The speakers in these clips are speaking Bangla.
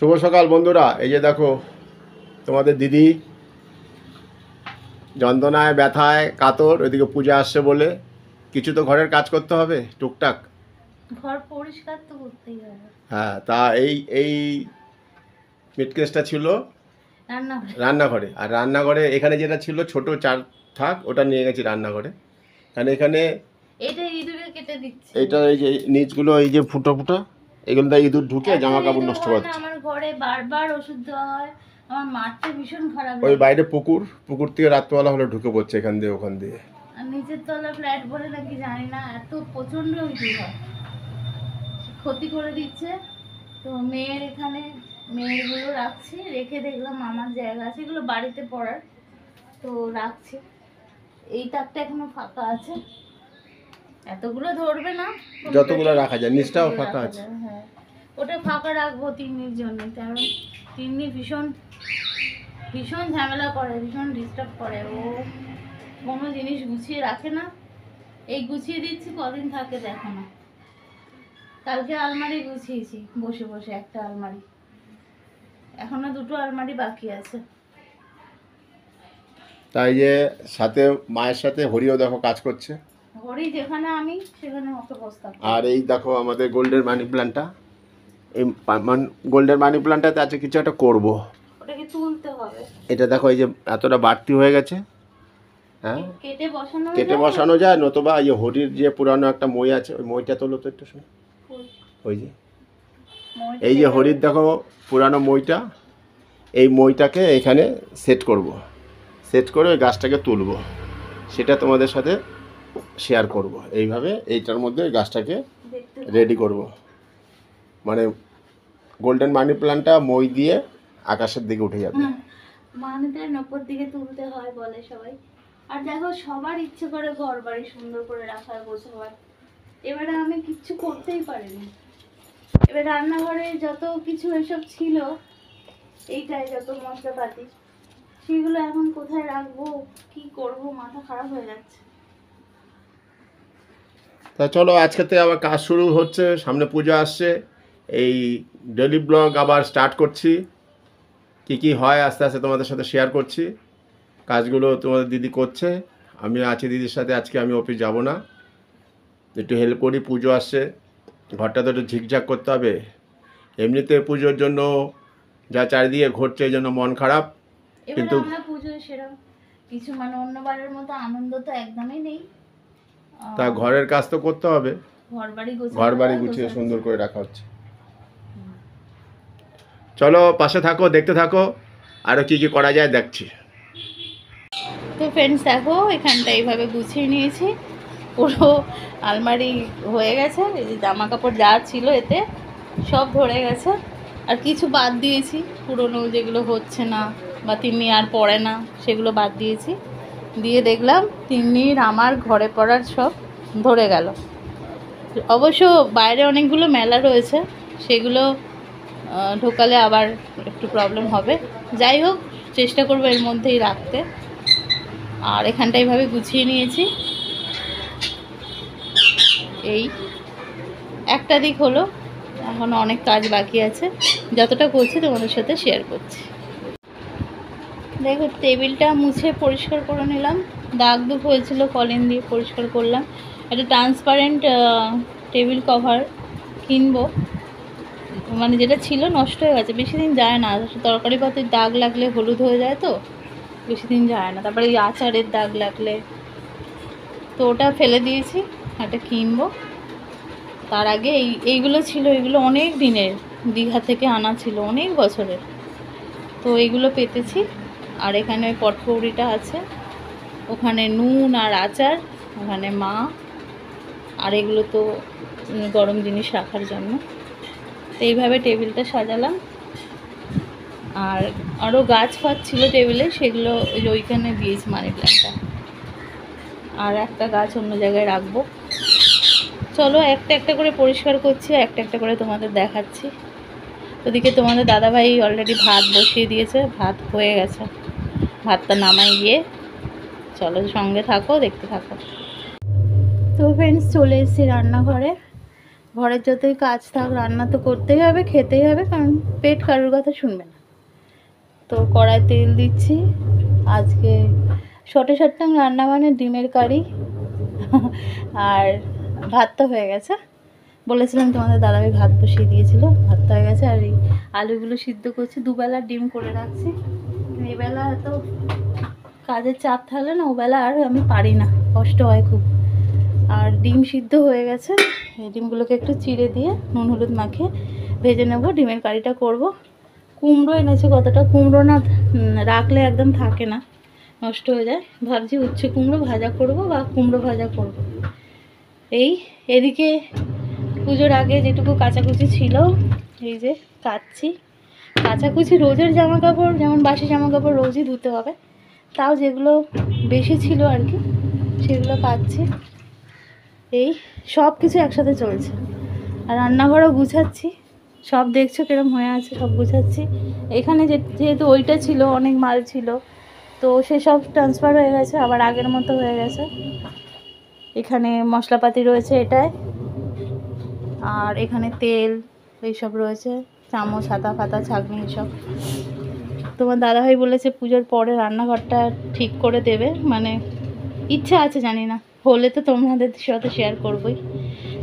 শুভ সকাল বন্ধুরা। এই যে দেখো তোমাদের দিদি যন্ত্রণায় ব্যথায় কাতর, ওইদিকে পূজা আসছে বলে কিছু তো ঘরের কাজ করতে হবে টুকটাক, ঘর পরিষ্কার তো করতেই হবে। হ্যাঁ, তা এই মিটকেসটা ছিল রান্নাঘরে, আর রান্নাঘরে এখানে যেটা ছিল ছোট চার থাক ওটা নিয়ে গেছি রান্নাঘরে। কারণ এখানে এটা ইঁদুরে কেটে দিচ্ছে, এইটা এই যে নিচগুলো এই যে ফুটো ফুটো এগুলো দিয়ে ইঁদুর ঢুকে জামা কাপড় নষ্ট করছে। আমার ঘরে বারবার ওষুধ দেওয়া হয়, আমার মারতে ভীষণ খারাপ ওই লাগে। বাইরে পুকুর থেকে রাত্রবেলা হলে ঢুকে পড়ছে এখান দিয়ে ওখান দিয়ে। আর নিচের তলা ফ্ল্যাট বলে নাকি জানি না, এত প্রচন্ড ইঁদুর হয়, ক্ষতি করে দিচ্ছে। তো মেয়ের এখানে মেয়েগুলো রাখছি, রেখে দেখলাম আমার জায়গা আছে এগুলো বাড়িতে পড়ার, তো রাখছি। এই তাকটা এখনো ফাঁকা আছে, এতগুলো ধরবে না, যতগুলো রাখা যায়, নিচটাও ফাঁকা আছে। হ্যাঁ, ওটা ফাঁকা রাখবো তিন্নির জন্য, কারণ তিন্নি ভীষণ ভীষণ ঝামেলা করে, ভীষণ ডিস্টার্ব করে। ও কোনো জিনিস গুছিয়ে রাখে না। এই গুছিয়ে দিচ্ছি, কদিন থাকে দেখো না। কালকে আলমারি গুছিয়েছি বসে বসে, একটা আলমারি, এখনো দুটো আলমারি বাকি আছে। তাই যে সাথে মায়ের সাথে হরিও দেখো কাজ করছে, হরি যেখানে আমি সেখানে ওকে বস্তা। আর এই দেখো আমাদের গোল্ডেন মানি প্ল্যান্টটা, এই গোল্ডেন মানি প্ল্যান্টটাতে আছে কিছু একটা করবো, ওটাকে তুলতে হবে। এটা দেখো এই যে এতটা বাড়তি হয়ে গেছে, হ্যাঁ কেটে বসানো যায়, নতুবা এই হরির যে পুরানো একটা মই আছে ওই মইটা তোলো তো একটু শুনে। ওই যে এই যে হরির দেখো পুরানো মইটা, এই মইটাকে এখানে সেট করব, সেট করে ওই গাছটাকে তুলব, সেটা তোমাদের সাথে শেয়ার করব। এইভাবে এইটার মধ্যে ওই গাছটাকে রেডি করব, মানে গোল্ডেন মানি প্ল্যান্টটা মই দিয়ে আকাশের দিকে উঠে যাবে। মানিদের উপর দিকে তুলতে হয় বলে সবাই। আর দেখো সবার ইচ্ছে করে ঘর বাড়ি সুন্দর করে রাখার, গোছাবার। এবারে আমি কিচ্ছু করতেই পারিনি। এবার রান্নাঘরে যত কিছু এসব ছিল, এইটাই যত মশলাপাতি, সেগুলো এখন কোথায় রাখবো, কি করব, মাথা খারাপ হয়ে যাচ্ছে। তা চলো আজকে থেকে আবার কাজ শুরু হচ্ছে, সামনে পূজা আসছে, এই ডেলি ব্লগ আবার স্টার্ট করছি। কি কি হয় আস্তে আস্তে তোমাদের সাথে শেয়ার করছি। কাজগুলো তোমাদের দিদি করছে, আমি আছি দিদির সাথে। আজকে আমি অফিস যাব না, একটু হেল্প করি, পুজো আসছে, ঘরটা তো একটু ঝিকঝাক করতে হবে। এমনিতে পুজোর জন্য যা চারিদিকে ঘটছে এই জন্য মন খারাপ, কিন্তু আমরা পুজোয় সেরকম কিছু মানে অন্যবারের মতো আনন্দ তো একদমই নেই। তা ঘরের কাজ তো করতে হবে, ঘর বাড়ি গুছিয়ে সুন্দর করে রাখা হচ্ছে। চলো পাশে থাকো, দেখতে থাকো আরও কি কি করা যায় দেখছি। তো ফ্রেন্ডস দেখো, এখানটা এইভাবে গুছিয়ে নিয়েছি, পুরো আলমারি হয়ে গেছে। এই যে জামা কাপড় যা ছিল এতে সব ধরে গেছে, আর কিছু বাদ দিয়েছি পুরনো, যেগুলো হচ্ছে না বা তিন্নি আর পরে না সেগুলো বাদ দিয়েছি। দিয়ে দেখলাম তিন্নির আমার ঘরে পড়ার সব ধরে গেল। অবশ্য বাইরে অনেকগুলো মেলা রয়েছে, সেগুলো ঢোকালে আবার একটু প্রবলেম হবে। যাই হোক, চেষ্টা করবো এর মধ্যেই রাখতে। আর এখানটা এইভাবে গুছিয়ে নিয়েছি। এই একটা দিক হলো, এখন অনেক কাজ বাকি আছে, যতটা করছি তোমাদের সাথে শেয়ার করছি। দেখো টেবিলটা মুছে পরিষ্কার করে নিলাম, দাগ দুগ হয়েছিল কলিন দিয়ে পরিষ্কার করলাম। একটা ট্রান্সপারেন্ট টেবিল কভার কিনবো, মানে যেটা ছিল নষ্ট হয়ে গেছে, বেশি দিন যায় না। তরকারি পাতির দাগ লাগলে হলুদ হয়ে যায়, তো বেশি দিন যায় না। তারপরে এই আচারের দাগ লাগলে, তো ওটা ফেলে দিয়েছি, একটা কিনবো। তার আগে এইগুলো ছিল, এগুলো অনেক দিনের, দীঘা থেকে আনা ছিল, অনেক বছরের, তো এইগুলো পেতেছি। আর এখানে পটকৌড়িটা আছে, ওখানে নুন আর আচার, ওখানে মা, আর এগুলো তো গরম জিনিস রাখার জন্য। তো এইভাবে টেবিলটা সাজালাম। আর আরও গাছ ফাছ ছিল টেবিলে, সেগুলো ওইখানে দিয়েছি মানি প্ল্যান্টটা, আর একটা গাছ অন্য জায়গায় রাখবো। চলো একটা একটা করে পরিষ্কার করছি, একটা একটা করে তোমাদের দেখাচ্ছি। ওদিকে তোমাদের দাদাভাই অলরেডি ভাত বসিয়ে দিয়েছে, ভাত হয়ে গেছে, ভাতটা নামাই গিয়ে। চলো সঙ্গে থাকো, দেখতে থাকো। তো ফ্রেন্ডস চলে এসেছি রান্নাঘরে। ঘরের যতই কাজ থাক রান্না তো করতেই হবে, খেতেই হবে, কারণ পেট কারোর কথা শুনবে না। তো কড়াই তেল দিচ্ছি। আজকে শর্টে শর্টাং রান্না মানে ডিমের কারি আর ভাত তো হয়ে গেছে। বলেছিলাম তোমাদের দাদাভাই ভাত বসিয়ে দিয়েছিল, ভাত হয়ে গেছে। আর এই আলুগুলো সিদ্ধ করছি, দুবেলা ডিম করে রাখছি। এবেলা এত কাজের চাপ থাকলে না, ওবেলা আর আমি পারি না, কষ্ট হয় খুব। আর ডিম সিদ্ধ হয়ে গেছে, এই ডিমগুলোকে একটু চিড়ে দিয়ে নুন হলুদ মাখিয়ে ভেজে নেব, ডিমের কারিটা করব। কুমড়ো এনেছে, কতটা কুমড়ো না রাখলে একদম থাকে না, নষ্ট হয়ে যায়। ভাবছি উচ্ছে কুমড়ো ভাজা করব বা কুমড়ো ভাজা করব। এদিকে পুজোর আগে যেটুকু কাচাকুচি ছিল এই যে কাচ্ছি। কাচাকুচি রোজের জামা কাপড়, যেমন বাসি জামা কাপড় রোজই ধুতে হবে, তাও যেগুলো বেশি ছিল আর কি সেগুলো কাচ্ছি। এই সব কিছু একসাথে চলছে। আর রান্নাঘরও গুছাচ্ছি, সব দেখছো কিরম হয়ে আছে, সব গুছাচ্ছি। এখানে যেহেতু ওইটা ছিল, অনেক মাল ছিল, তো সেসব ট্রান্সফার হয়ে গেছে, আবার আগের মতো হয়ে গেছে। এখানে মশলাপাতি রয়েছে এটায়, আর এখানে তেল এইসব রয়েছে, চামচ হাতা ফাতা ছাঁকনি এইসব। তোমার দাদাভাই বলেছে পুজোর পরে রান্নাঘরটা ঠিক করে দেবে, মানে ইচ্ছা আছে, জানি না হলে তো তোমাদের সাথে শেয়ার করবই।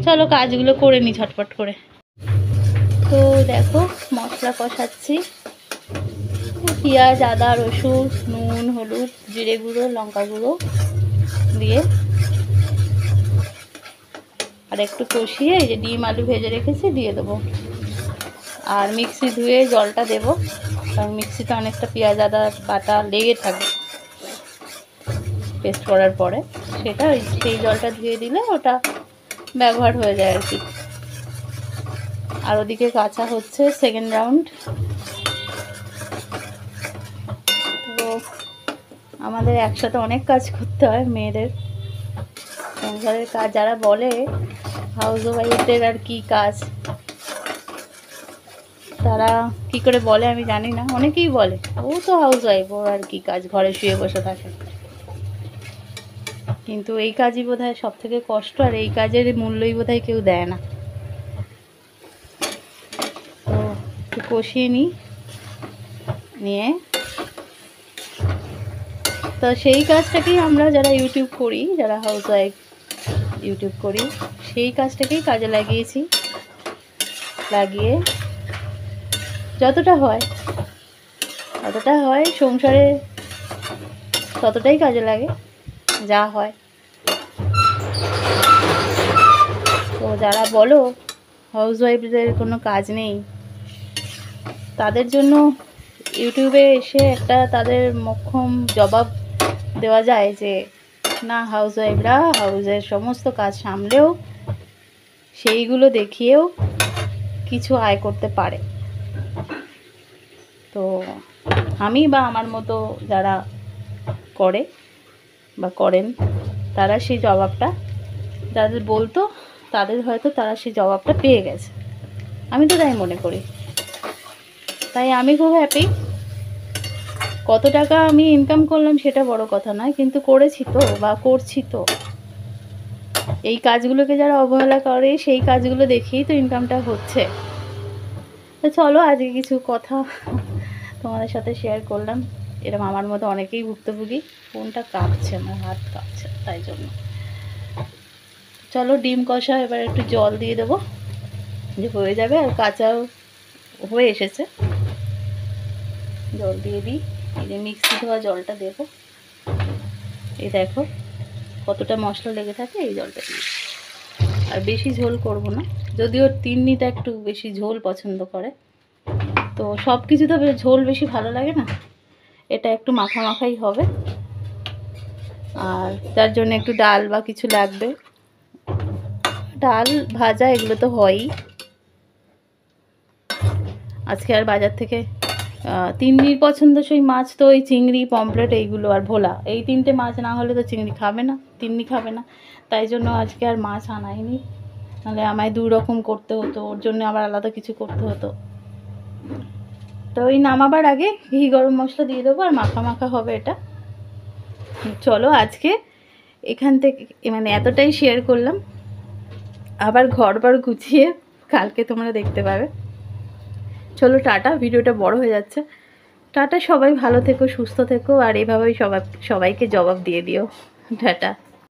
চলো কাজগুলো করে নিই ঝটপট করে। তো দেখো মশলা কষাচ্ছি, পেঁয়াজ আদা রসুন নুন হলুদ জিরে গুঁড়ো লঙ্কা গুঁড়ো দিয়ে আর একটু কষিয়ে এই যে ডিম আলু ভেজে রেখেছি দিয়ে দেবো। আর মিক্সি ধুয়ে জলটা দেবো, কারণ মিক্সিতে অনেকটা পেঁয়াজ আদা বাটা লেগে থাকে পেস্ট করার পরে, সেটা সেই জলটা ধুয়ে দিলে ওটা ব্যবহার হয়ে যায় আর কি। আর ওদিকে কাঁচা হচ্ছে সেকেন্ড রাউন্ড। তো আমাদের একসাথে অনেক কাজ করতে হয় মেয়েদের, সংসারের কাজ। যারা বলে হাউস ওয়াইফদের আর কি কাজ, তারা কি করে বলে আমি জানি না, অনেকেই বলে ও তো হাউস ওয়াইফ, ওর আর কি কাজ, ঘরে শুয়ে বসে থাকে। কিন্তু এই কাজই বোধহয় সব থেকে কষ্ট, আর এই কাজের মূল্যই বোধহয় কেউ দেয় না। তো একটু কষিয়ে নিয়ে তো সেই কাজটাকেই আমরা যারা ইউটিউব করি, যারা হাউস ওয়াইফ ইউটিউব করি, সেই কাজটাকেই কাজে লাগিয়ে যতটা হয় সংসারে ততটাই কাজে লাগে যা হয়। তো যারা বলো হাউস ওয়াইফদের কোনো কাজ নেই, তাদের জন্য ইউটিউবে এসে একটা তাদের মোক্ষম জবাব দেওয়া যায় যে না, হাউস ওয়াইফরা হাউসের সমস্ত কাজ সামলেও সেইগুলো দেখিয়েও কিছু আয় করতে পারে। তো আমি বা আমার মতো যারা করে বা করেন, তারা সেই জবাবটা যাদের বলতো, তাদের হয়তো তারা সেই জবাবটা পেয়ে গেছে, আমি তো তাই মনে করি। তাই আমি খুব হ্যাপি। কত টাকা আমি ইনকাম করলাম সেটা বড় কথা নয়, কিন্তু করেছি তো বা করছি তো। এই কাজগুলোকে যারা অবহেলা করে, সেই কাজগুলো দেখেই তো ইনকামটা হচ্ছে। তো চলো আজকে কিছু কথা তোমাদের সাথে শেয়ার করলাম। এরকম আমার মতো অনেকেই ভুক্তভোগী। ফোনটা কাঁপছে, আমার হাত কাঁপছে, তাই জন্য। চলো ডিম কষা এবার একটু জল দিয়ে দেবো, যে হয়ে যাবে। আর কাঁচাও হয়ে এসেছে, জল দিয়ে দিই। এই যে মিক্সি ধোয়া জলটা দেবো। এই দেখো কতটা মশলা লেগে থাকে, এই জলটা দিয়ে। আর বেশি ঝোল করব না, যদিও তিন্নিটা একটু বেশি ঝোল পছন্দ করে, তো সব কিছু তো ঝোল বেশি ভালো লাগে না, এটা একটু মাখাই হবে। আর তার জন্য একটু ডাল বা কিছু লাগবে, ডাল ভাজা এগুলো তো হয়ই। আজকে আর বাজার থেকে তিন্নির পছন্দসই মাছ তো ওই চিংড়ি পমফ্রেট এইগুলো আর ভোলা, এই তিনটে মাছ না হলে তো চিংড়ি খাবে না, তিন্নি খাবে না। তাই জন্য আজকে আর মাছ আনাইনি, নাহলে আমায় 2 রকম করতে হতো, ওর জন্য আবার আলাদা কিছু করতে হতো। তো ওই নামাবার আগে ঘি গরম মশলা দিয়ে দেবো, আর মাখা হবে এটা। চলো আজকে এখান থেকে মানে এতটাই শেয়ার করলাম। আবার ঘরবার গুছিয়ে কালকে তোমরা দেখতে পাবে। চলো টাটা, ভিডিওটা বড় হয়ে যাচ্ছে। টাটা, সবাই ভালো থেকো, সুস্থ থেকো, আর এভাবেই সবাইকে জবাব দিয়ে দিও। টাটা।